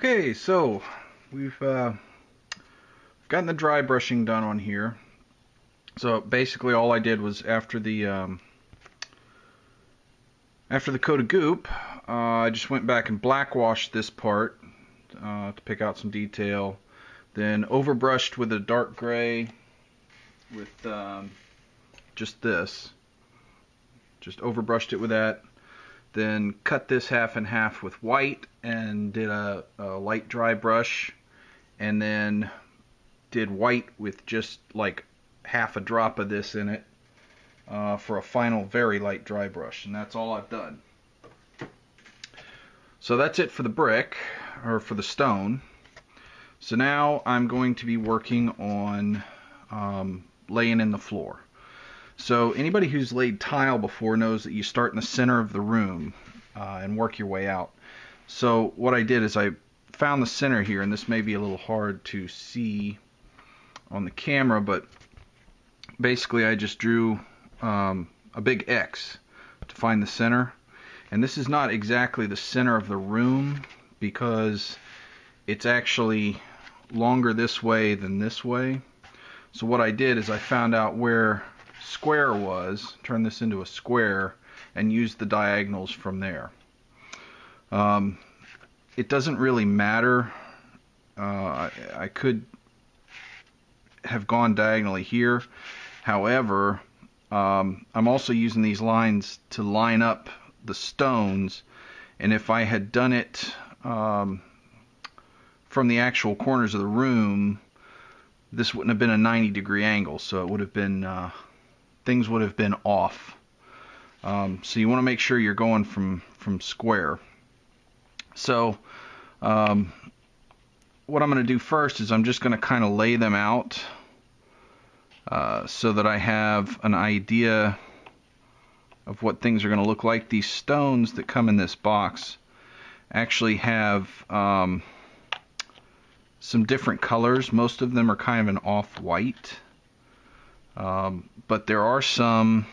Okay, so we've gotten the dry brushing done on here. So basically, all I did was after the coat of goop, I just went back and black washed this part to pick out some detail. Then overbrushed with a dark gray with just this. Just overbrushed it with that. Then cut this half in half with white and did a light dry brush, and then did white with just like half a drop of this in it for a final very light dry brush, and that's all I've done. So that's it for the brick, or for the stone. So now I'm going to be working on laying in the floor. So anybody who's laid tile before knows that you start in the center of the room and work your way out. So what I did is I found the center here, and this may be a little hard to see on the camera, but basically I just drew a big X to find the center. And this is not exactly the center of the room because it's actually longer this way than this way. So what I did is I found out where square was, turned this into a square, and used the diagonals from there. It doesn't really matter. I could have gone diagonally here. However, I'm also using these lines to line up the stones, and if I had done it from the actual corners of the room, this wouldn't have been a 90-degree angle, so it would have been things would have been off. So you want to make sure you're going from square. So what I'm going to do first is I'm just going to kind of lay them out so that I have an idea of what things are going to look like. These stones that come in this box actually have some different colors. Most of them are kind of an off-white. But there are some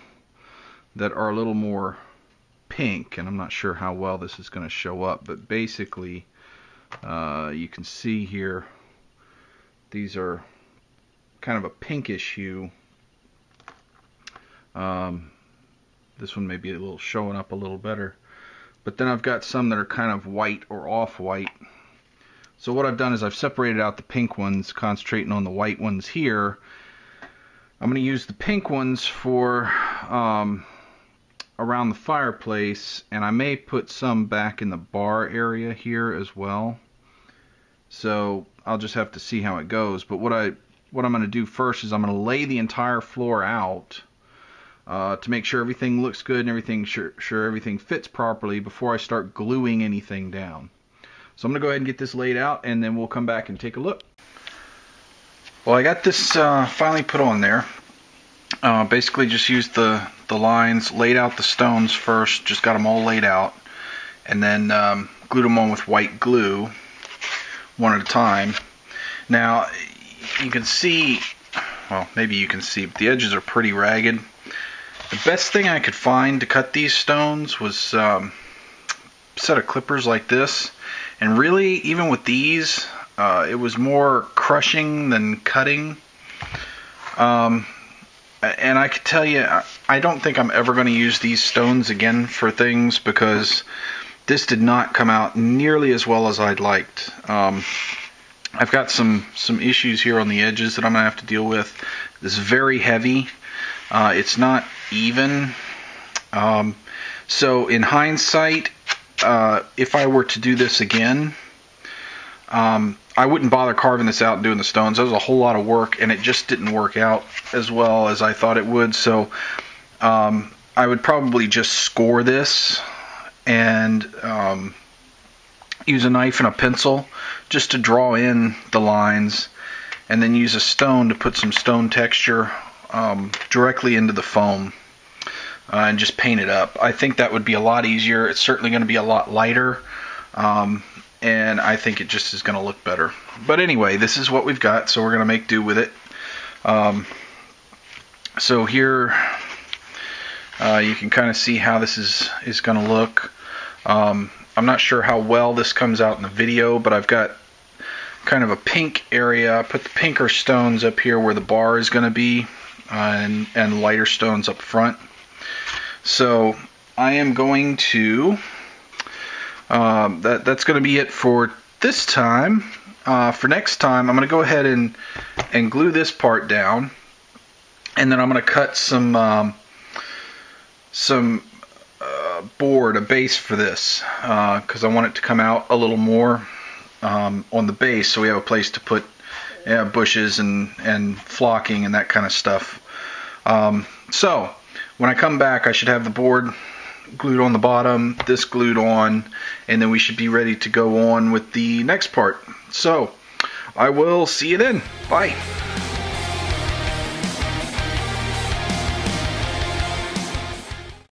that are a little more pink, and I'm not sure how well this is going to show up, but basically you can see here these are kind of a pinkish hue. This one may be a little showing up a little better, but then I've got some that are kind of white or off-white. So what I've done is I've separated out the pink ones, concentrating on the white ones here. I'm going to use the pink ones for around the fireplace, and I may put some back in the bar area here as well. So I'll just have to see how it goes. But what I'm going to do first is I'm going to lay the entire floor out to make sure everything looks good and sure everything fits properly before I start gluing anything down. So I'm going to go ahead and get this laid out, and then we'll come back and take a look. Well, I got this finally put on there. Basically just used the lines, laid out the stones first, just got them all laid out, and then glued them on with white glue one at a time. Now you can see, well, maybe you can see, but the edges are pretty ragged. The best thing I could find to cut these stones was a set of clippers like this, and really even with these it was more crushing than cutting. And I could tell you, I don't think I'm ever going to use these stones again for things, because this did not come out nearly as well as I'd liked. I've got some issues here on the edges that I'm going to have to deal with. This is very heavy. It's not even. So in hindsight, if I were to do this again, I wouldn't bother carving this out and doing the stones. That was a whole lot of work, and it just didn't work out as well as I thought it would. So I would probably just score this and use a knife and a pencil just to draw in the lines, and then use a stone to put some stone texture directly into the foam and just paint it up. I think that would be a lot easier. It's certainly going to be a lot lighter. And I think it just is going to look better. But anyway, this is what we've got, so we're going to make do with it. So here you can kind of see how this is going to look. I'm not sure how well this comes out in the video, but I've got kind of a pink area. I put the pinker stones up here where the bar is going to be, and lighter stones up front. So I am going to, that's going to be it for this time. For next time, I'm going to go ahead and glue this part down, and then I'm going to cut some board, a base for this, because I want it to come out a little more on the base, so we have a place to put bushes and flocking and that kind of stuff. So when I come back, I should have the board glued on the bottom, this glued on, and then we should be ready to go on with the next part. So I will see you then. Bye.